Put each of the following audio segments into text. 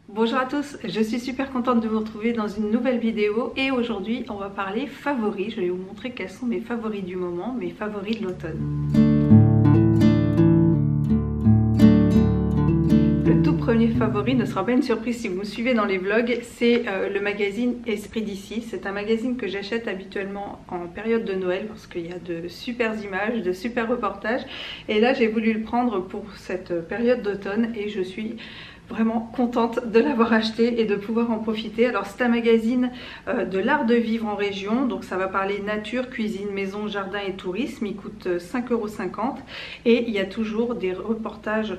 Bonjour à tous, je suis super contente de vous retrouver dans une nouvelle vidéo et aujourd'hui on va parler favoris. Je vais vous montrer quels sont mes favoris du moment, mes favoris de l'automne. Le tout premier favori ne sera pas une surprise si vous me suivez dans les vlogs, c'est le magazine Esprit d'ici. C'est un magazine que j'achète habituellement en période de Noël parce qu'il y a de super images, de super reportages et là j'ai voulu le prendre pour cette période d'automne et je suis vraiment contente de l'avoir acheté et de pouvoir en profiter. Alors c'est un magazine de l'art de vivre en région, donc ça va parler nature, cuisine, maison, jardin et tourisme. Il coûte 5,50 € et il y a toujours des reportages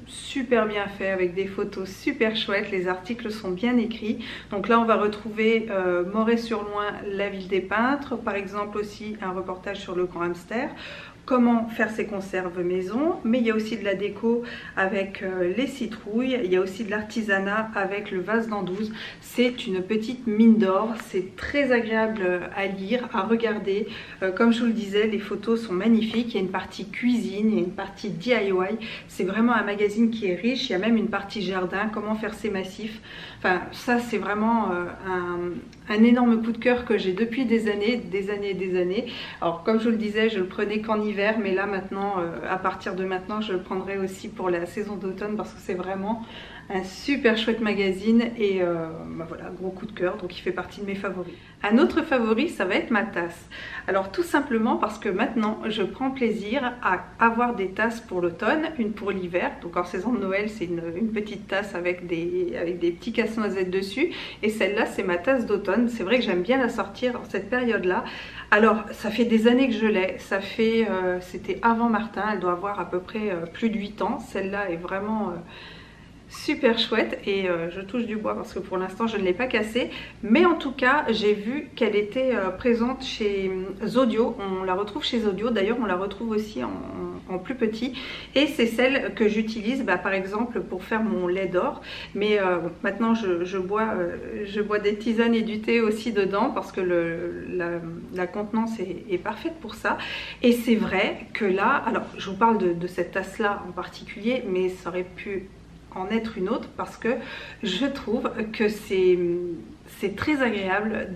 super bien faits avec des photos super chouettes. Les articles sont bien écrits. Donc là on va retrouver Moret-sur-Loing, la ville des peintres, par exemple aussi un reportage sur le grand hamster, comment faire ses conserves maison, mais il y a aussi de la déco avec les citrouilles, il y a aussi de l'artisanat avec le vase d'Andouze. C'est une petite mine d'or, c'est très agréable à lire, à regarder. Comme je vous le disais, les photos sont magnifiques, il y a une partie cuisine, il y a une partie DIY, c'est vraiment un magazine qui est riche, il y a même une partie jardin, comment faire ses massifs. Enfin ça c'est vraiment un énorme coup de cœur que j'ai depuis des années et des années. Alors comme je vous le disais, je le prenais qu'en hiver, mais là maintenant, à partir de maintenant, je le prendrai aussi pour la saison d'automne parce que c'est vraiment un super chouette magazine et voilà, gros coup de cœur, donc il fait partie de mes favoris. Un autre favori, ça va être ma tasse. Alors tout simplement parce que maintenant je prends plaisir à avoir des tasses pour l'automne, une pour l'hiver, donc en saison de Noël c'est une petite tasse avec des petits casse-noisettes dessus, et celle-là c'est ma tasse d'automne. C'est vrai que j'aime bien la sortir en cette période-là. Alors ça fait des années que je l'ai, ça fait, c'était avant Martin, elle doit avoir à peu près plus de 8 ans, celle-là est vraiment super chouette et je touche du bois parce que pour l'instant je ne l'ai pas cassée, mais en tout cas j'ai vu qu'elle était présente chez Zodio. On la retrouve chez Zodio, d'ailleurs on la retrouve aussi en plus petit, et c'est celle que j'utilise par exemple pour faire mon lait d'or, mais maintenant je bois des tisanes et du thé aussi dedans parce que la contenance est parfaite pour ça. Et c'est vrai que là, alors je vous parle de cette tasse là en particulier, mais ça aurait pu en être une autre parce que je trouve que c'est très agréable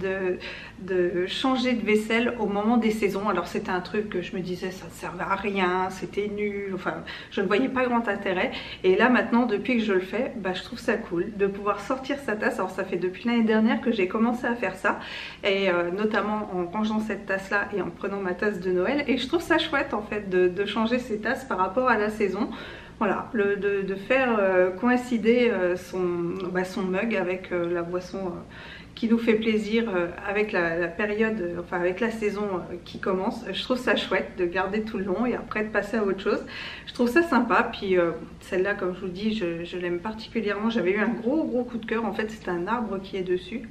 de changer de vaisselle au moment des saisons. Alors c'était un truc que je me disais ça ne servait à rien, c'était nul, enfin je ne voyais pas grand intérêt, et là maintenant depuis que je le fais, je trouve ça cool de pouvoir sortir sa tasse. Alors ça fait depuis l'année dernière que j'ai commencé à faire ça, et notamment en rangeant cette tasse là et en prenant ma tasse de Noël, et je trouve ça chouette en fait de changer ses tasses par rapport à la saison. Voilà, de faire coïncider son mug avec la boisson qui nous fait plaisir avec la période, enfin avec la saison qui commence. Je trouve ça chouette de garder tout le long et après de passer à autre chose. Je trouve ça sympa. Puis celle-là, comme je vous dis, je l'aime particulièrement. J'avais eu un gros coup de cœur. En fait, c'est un arbre qui est dessus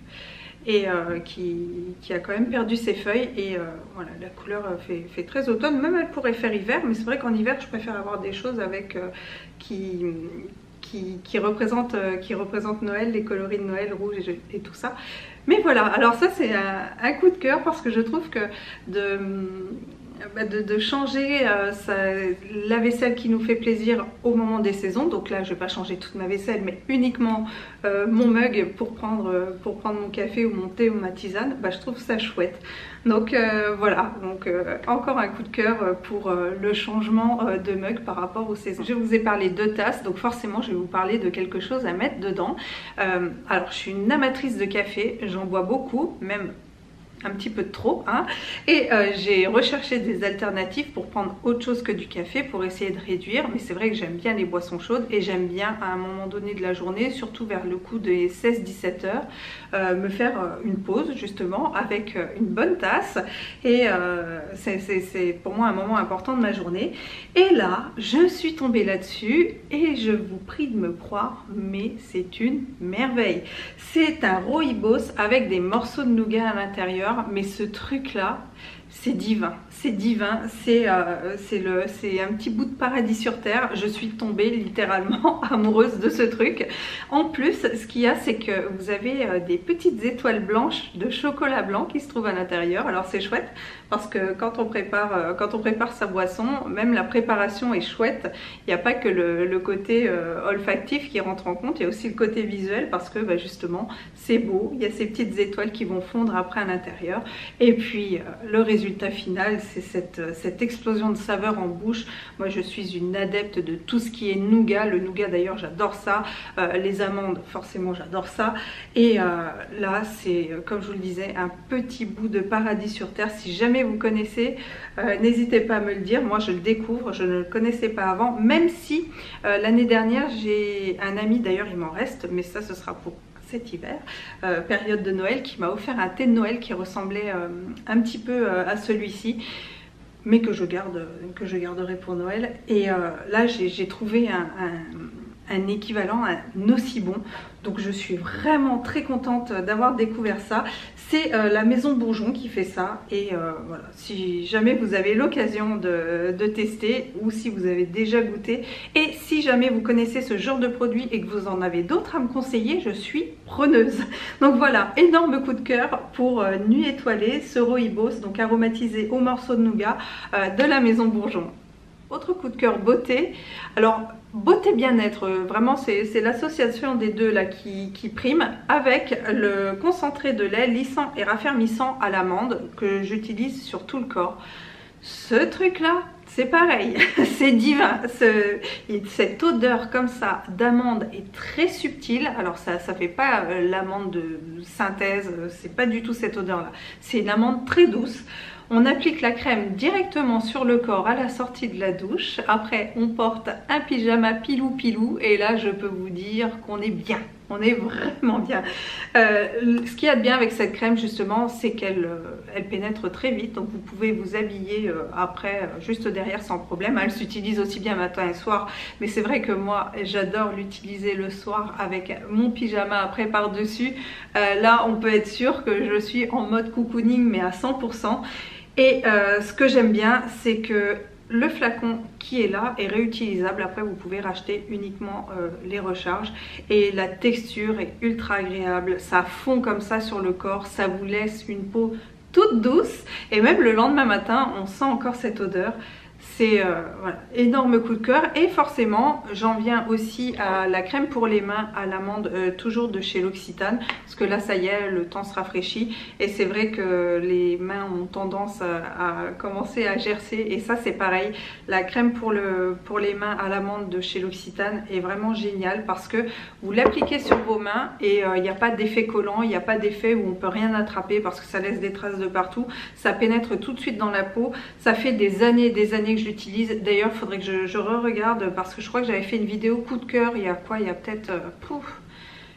et qui a quand même perdu ses feuilles, et voilà, la couleur fait très automne. Même elle pourrait faire hiver, mais c'est vrai qu'en hiver je préfère avoir des choses avec qui représentent Noël, les coloris de Noël, rouge et tout ça. Mais voilà, alors ça c'est un coup de cœur parce que je trouve que de changer la vaisselle qui nous fait plaisir au moment des saisons. Donc là je vais pas changer toute ma vaisselle, mais uniquement mon mug pour prendre mon café ou mon thé ou ma tisane. Je trouve ça chouette. Donc voilà, donc encore un coup de cœur pour le changement de mug par rapport aux saisons. Je vous ai parlé de tasses, donc forcément je vais vous parler de quelque chose à mettre dedans. Alors je suis une amatrice de café, j'en bois beaucoup, même un petit peu de trop, hein. Et j'ai recherché des alternatives pour prendre autre chose que du café pour essayer de réduire, mais c'est vrai que j'aime bien les boissons chaudes et j'aime bien à un moment donné de la journée, surtout vers le coup des 16-17 heures, me faire une pause justement avec une bonne tasse, et c'est pour moi un moment important de ma journée. Et là je suis tombée là-dessus et je vous prie de me croire, mais c'est une merveille. C'est un rooibos avec des morceaux de nougat à l'intérieur, mais ce truc là c'est divin, c'est divin, c'est un petit bout de paradis sur terre. Je suis tombée littéralement amoureuse de ce truc. En plus, ce qu'il y a, c'est que vous avez des petites étoiles blanches de chocolat blanc qui se trouvent à l'intérieur. Alors c'est chouette parce que quand on prépare sa boisson, même la préparation est chouette. Il n'y a pas que le côté olfactif qui rentre en compte, il y a aussi le côté visuel parce que justement c'est beau. Il y a ces petites étoiles qui vont fondre après à l'intérieur. Et puis le résultat final, c'est cette explosion de saveurs en bouche. Moi je suis une adepte de tout ce qui est nougat. Le nougat d'ailleurs j'adore ça, les amandes forcément j'adore ça, et là c'est comme je vous le disais un petit bout de paradis sur terre. Si jamais vous connaissez, n'hésitez pas à me le dire. Moi je le découvre, je ne le connaissais pas avant, même si l'année dernière j'ai un ami, d'ailleurs il m'en reste, mais ça ce sera pour cet hiver, période de Noël, qui m'a offert un thé de Noël qui ressemblait un petit peu à celui-ci, mais que je garderai pour Noël. Et là j'ai trouvé un équivalent, un aussi bon, donc je suis vraiment très contente d'avoir découvert ça. C'est la Maison Bourgeon qui fait ça, et voilà, si jamais vous avez l'occasion de tester, ou si vous avez déjà goûté, et si jamais vous connaissez ce genre de produit et que vous en avez d'autres à me conseiller, je suis preneuse. Donc voilà, énorme coup de cœur pour Nuit étoilée, ce rooibos, donc aromatisé au morceau de nougat de la Maison Bourgeon. Autre coup de cœur beauté, alors beauté bien-être, vraiment c'est l'association des deux là qui prime, avec le concentré de lait lissant et raffermissant à l'amande que j'utilise sur tout le corps. Ce truc là, c'est pareil, c'est divin. Cette odeur comme ça d'amande est très subtile. Alors ça fait pas l'amande de synthèse, c'est pas du tout cette odeur là, c'est une amande très douce. On applique la crème directement sur le corps à la sortie de la douche. Après, on porte un pyjama pilou et là, je peux vous dire qu'on est bien. On est vraiment bien. Ce qu'il y a de bien avec cette crème, justement, c'est qu'elle pénètre très vite. Donc, vous pouvez vous habiller après, juste derrière, sans problème. Elle s'utilise aussi bien matin et soir. Mais c'est vrai que moi, j'adore l'utiliser le soir avec mon pyjama après par-dessus. Là, on peut être sûr que je suis en mode cocooning, mais à 100%. Et ce que j'aime bien, c'est que le flacon qui est là est réutilisable. Après, vous pouvez racheter uniquement les recharges. Et la texture est ultra agréable. Ça fond comme ça sur le corps. Ça vous laisse une peau toute douce. Et même le lendemain matin, on sent encore cette odeur. C'est voilà, énorme coup de cœur. Et forcément, j'en viens aussi à la crème pour les mains à l'amande, toujours de chez L'Occitane, parce que là ça y est, le temps se rafraîchit et c'est vrai que les mains ont tendance à commencer à gercer, et ça c'est pareil. La crème pour les mains à l'amande de chez L'Occitane est vraiment géniale parce que vous l'appliquez sur vos mains et il n'y a pas d'effet collant, il n'y a pas d'effet où on peut rien attraper parce que ça laisse des traces de partout. Ça pénètre tout de suite dans la peau. Ça fait des années et des années que je l'utilise. D'ailleurs, il faudrait que je re-regarde parce que je crois que j'avais fait une vidéo coup de cœur il y a quoi, il y a peut-être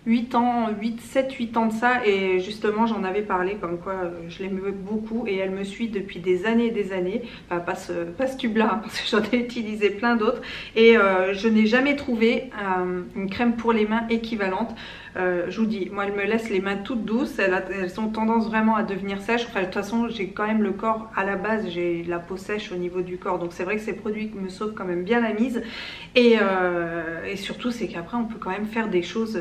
8 ans, 7-8 ans de ça, et justement j'en avais parlé comme quoi je l'aimais beaucoup et elle me suit depuis des années et des années. Enfin, pas ce tube là, parce que j'en ai utilisé plein d'autres et je n'ai jamais trouvé une crème pour les mains équivalente. Je vous dis, moi elle me laisse les mains toutes douces, elles ont tendance vraiment à devenir sèches. Enfin, de toute façon j'ai quand même le corps à la base, j'ai la peau sèche au niveau du corps, donc c'est vrai que ces produits me sauvent quand même bien la mise. Et surtout c'est qu'après on peut quand même faire des choses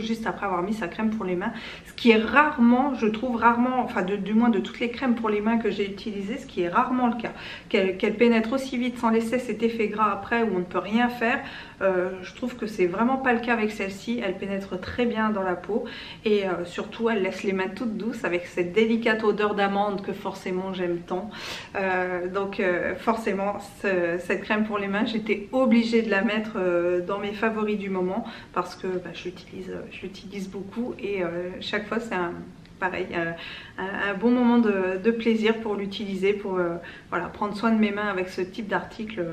juste après avoir mis sa crème pour les mains, ce qui est rarement, je trouve rarement, enfin du moins de toutes les crèmes pour les mains que j'ai utilisées, ce qui est rarement le cas, qu'elle pénètre aussi vite sans laisser cet effet gras après où on ne peut rien faire. Je trouve que c'est vraiment pas le cas avec celle-ci. Elle pénètre très bien dans la peau et surtout elle laisse les mains toutes douces avec cette délicate odeur d'amande que forcément j'aime tant. Donc forcément cette crème pour les mains, j'étais obligée de la mettre dans mes favoris du moment parce que je l'utilise beaucoup et chaque fois c'est pareil, un bon moment de plaisir pour l'utiliser, pour voilà, prendre soin de mes mains avec ce type d'article.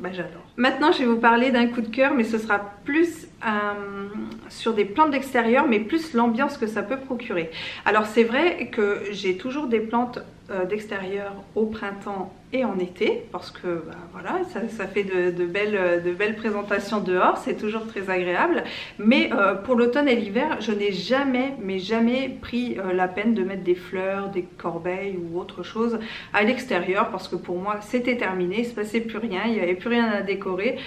J'adore. Maintenant je vais vous parler d'un coup de cœur, mais ce sera plus sur des plantes d'extérieur, mais plus l'ambiance que ça peut procurer. Alors c'est vrai que j'ai toujours des plantes d'extérieur au printemps et en été, parce que bah, voilà, ça fait de belles présentations dehors, c'est toujours très agréable. Mais pour l'automne et l'hiver, je n'ai jamais, mais jamais pris la peine de mettre des fleurs, des corbeilles ou autre chose à l'extérieur, parce que pour moi c'était terminé, il ne se passait plus rien, il n'y avait plus rien à décorer.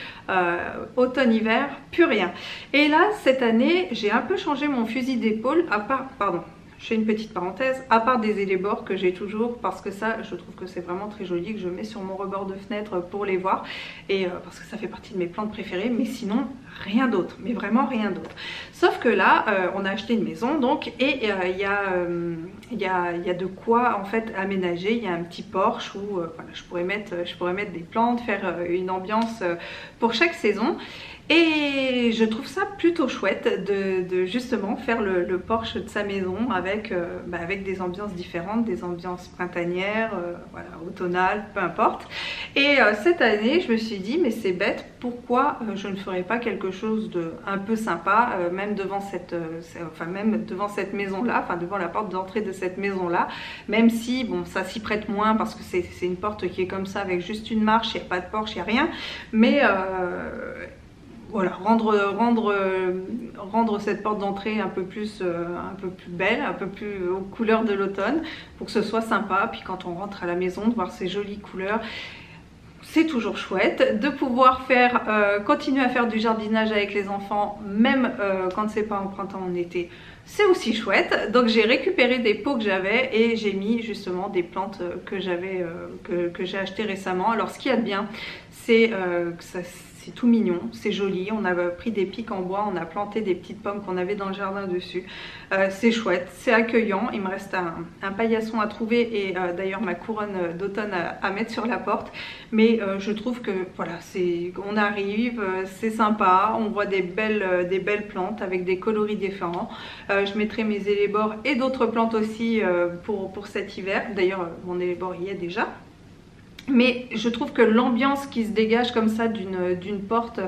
Automne-hiver, plus rien. Et là, cette année, j'ai un peu changé mon fusil d'épaule, à part, pardon, je fais une petite parenthèse, à part des élébores que j'ai toujours, parce que ça, je trouve que c'est vraiment très joli, que je mets sur mon rebord de fenêtre pour les voir, et parce que ça fait partie de mes plantes préférées, mais sinon, rien d'autre, mais vraiment rien d'autre. Sauf que là, on a acheté une maison, donc, et il y a de quoi, en fait, aménager. Il y a un petit porche où voilà, je pourrais mettre des plantes, faire une ambiance pour chaque saison. Et je trouve ça plutôt chouette de justement faire le porche de sa maison avec, avec des ambiances différentes, des ambiances printanières, voilà, automnales, peu importe. Et cette année, je me suis dit, mais c'est bête, pourquoi je ne ferais pas quelque chose de un peu sympa, même devant cette maison-là, enfin devant la porte d'entrée de cette maison-là, même si, bon, ça s'y prête moins parce que c'est une porte qui est comme ça avec juste une marche, il n'y a pas de porche, il n'y a rien, mais voilà, rendre cette porte d'entrée un peu plus belle, un peu plus aux couleurs de l'automne, pour que ce soit sympa. Puis quand on rentre à la maison, de voir ces jolies couleurs, c'est toujours chouette. De pouvoir continuer à faire du jardinage avec les enfants, même quand c'est pas en printemps ou en été, c'est aussi chouette. Donc j'ai récupéré des pots que j'avais et j'ai mis justement des plantes que j'ai achetées récemment. Alors ce qu'il y a de bien, c'est que c'est tout mignon, c'est joli. On a pris des pics en bois, on a planté des petites pommes qu'on avait dans le jardin dessus. C'est chouette, c'est accueillant. Il me reste un paillasson à trouver et d'ailleurs ma couronne d'automne à mettre sur la porte. Mais je trouve que voilà, on arrive, c'est sympa, on voit des belles plantes avec des coloris différents. Je mettrai mes élébores et d'autres plantes aussi pour cet hiver. D'ailleurs, mon élébore y est déjà. Mais je trouve que l'ambiance qui se dégage comme ça d'une porte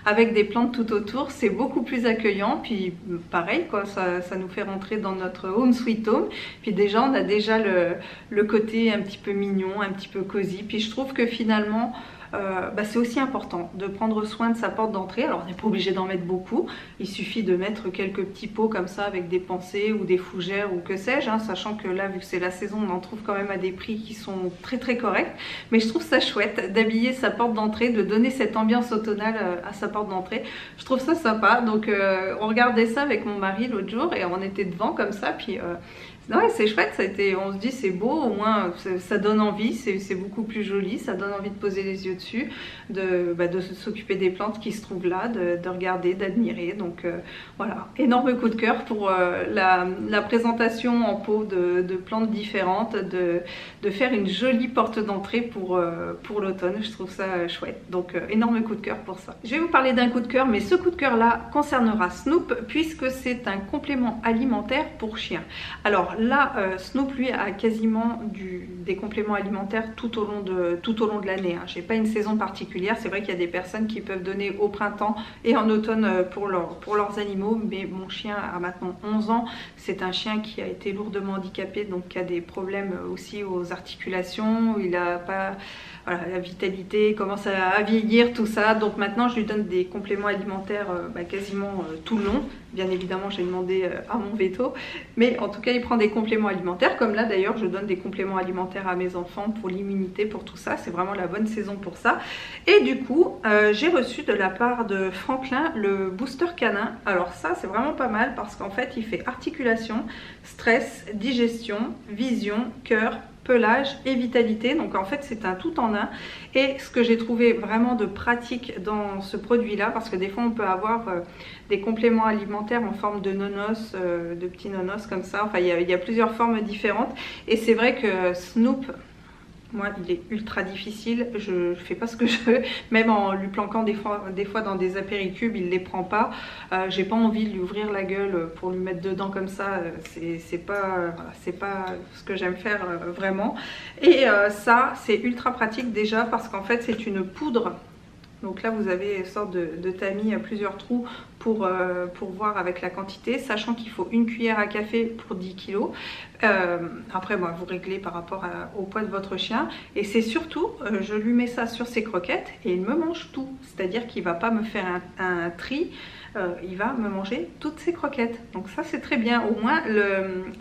avec des plantes tout autour, c'est beaucoup plus accueillant. Puis pareil, quoi, ça nous fait rentrer dans notre home sweet home. Puis déjà, on a déjà le côté un petit peu mignon, un petit peu cosy. Puis je trouve que finalement, c'est aussi important de prendre soin de sa porte d'entrée. Alors on n'est pas obligé d'en mettre beaucoup, il suffit de mettre quelques petits pots comme ça avec des pensées ou des fougères ou que sais-je, hein, sachant que là, vu que c'est la saison, on en trouve quand même à des prix qui sont très très corrects. Mais je trouve ça chouette d'habiller sa porte d'entrée, de donner cette ambiance automnale à sa porte d'entrée. Je trouve ça sympa. Donc on regardait ça avec mon mari l'autre jour et on était devant comme ça, puis ouais, c'est chouette, on se dit c'est beau, au moins ça donne envie, c'est beaucoup plus joli, ça donne envie de poser les yeux dessus, de s'occuper des plantes qui se trouvent là, de regarder, d'admirer. Donc voilà, énorme coup de cœur pour la présentation en pot de plantes différentes, de faire une jolie porte d'entrée pour l'automne. Je trouve ça chouette, donc énorme coup de cœur pour ça. Je vais vous parler d'un coup de cœur, mais ce coup de cœur là concernera Snoop, puisque c'est un complément alimentaire pour chien. Alors là, Snoop lui a quasiment des compléments alimentaires tout au long de l'année, hein. J'ai pas une saison particulière. C'est vrai qu'il y a des personnes qui peuvent donner au printemps et en automne pour leurs animaux, mais mon chien a maintenant 11 ans. C'est un chien qui a été lourdement handicapé, donc qui a des problèmes aussi aux articulations. Il n'a pas la vitalité, il commence à vieillir, tout ça. Donc maintenant je lui donne des compléments alimentaires quasiment tout le long. Bien évidemment j'ai demandé à mon veto, mais en tout cas il prend des compléments alimentaires, comme là d'ailleurs je donne des compléments alimentaires à mes enfants pour l'immunité, pour tout ça. C'est vraiment la bonne saison pour ça. Et du coup j'ai reçu de la part de Franklin le booster canin. Alors ça c'est vraiment pas mal parce qu'en fait il fait articulation, stress, digestion, vision, cœur, pelage et vitalité. Donc en fait c'est un tout en un. Et ce que j'ai trouvé vraiment de pratique dans ce produit là, parce que des fois on peut avoir des compléments alimentaires en forme de nonos, de petits nonos comme ça, enfin il y a plusieurs formes différentes. Et c'est vrai que Snoop, moi il est ultra difficile, je fais pas ce que je veux, même en lui planquant des fois dans des apéricubes, il les prend pas. J'ai pas envie de lui ouvrir la gueule pour lui mettre dedans comme ça, c'est pas ce que j'aime faire vraiment. Et ça c'est ultra pratique déjà parce qu'en fait c'est une poudre. Donc là vous avez une sorte de tamis à plusieurs trous pour voir avec la quantité, sachant qu'il faut une cuillère à café pour 10 kg. Après moi, vous réglez par rapport au poids de votre chien. Et c'est surtout, je lui mets ça sur ses croquettes et il me mange tout. C'est-à-dire qu'il ne va pas me faire un tri, il va me manger toutes ses croquettes. Donc ça c'est très bien. Au moins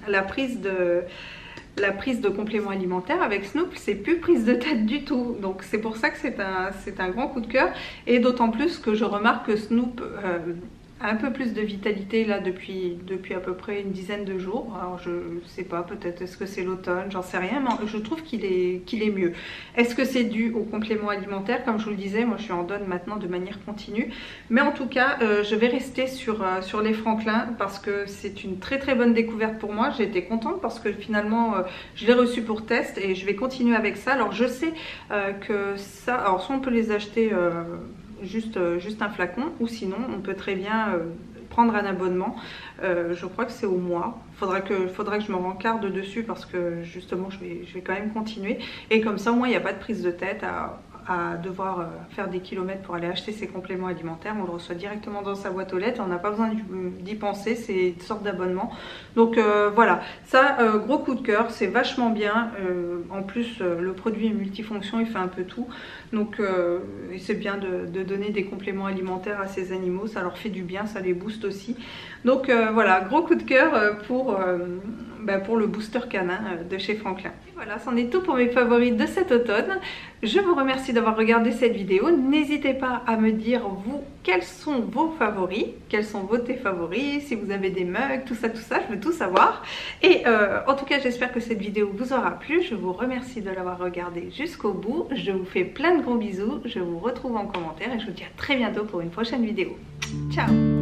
la prise de compléments alimentaires avec Snoop, c'est plus prise de tête du tout. Donc c'est pour ça que c'est un grand coup de cœur. Et d'autant plus que je remarque que Snoop un peu plus de vitalité là depuis à peu près une dizaine de jours. Alors je sais pas, peut-être est-ce que c'est l'automne, j'en sais rien, mais je trouve qu'il est mieux. Est-ce que c'est dû aux compléments alimentaires? Comme je vous le disais, moi je suis en donne maintenant de manière continue, mais en tout cas je vais rester sur les Franklin parce que c'est une très très bonne découverte pour moi. J'ai été contente parce que finalement je l'ai reçu pour test et je vais continuer avec ça. Alors je sais que ça, alors soit on peut les acheter juste un flacon, ou sinon on peut très bien prendre un abonnement. Je crois que c'est au mois. Faudra que je me rencarde dessus parce que justement je vais quand même continuer. Et comme ça au moins il n'y a pas de prise de tête à devoir faire des kilomètres pour aller acheter ses compléments alimentaires. On le reçoit directement dans sa boîte aux lettres, on n'a pas besoin d'y penser, c'est une sorte d'abonnement. Donc voilà, ça gros coup de cœur, c'est vachement bien. En plus le produit est multifonction, il fait un peu tout. Donc c'est bien de donner des compléments alimentaires à ces animaux, ça leur fait du bien, ça les booste aussi. Donc voilà, gros coup de cœur pour le booster canin de chez Franklin. Et voilà, c'en est tout pour mes favoris de cet automne. Je vous remercie d'avoir regardé cette vidéo. N'hésitez pas à me dire vous quels sont vos favoris, quels sont vos thés favoris, si vous avez des mugs, tout ça, je veux tout savoir. Et en tout cas, j'espère que cette vidéo vous aura plu. Je vous remercie de l'avoir regardée jusqu'au bout. Je vous fais plein de gros bisous. Je vous retrouve en commentaire et je vous dis à très bientôt pour une prochaine vidéo. Ciao!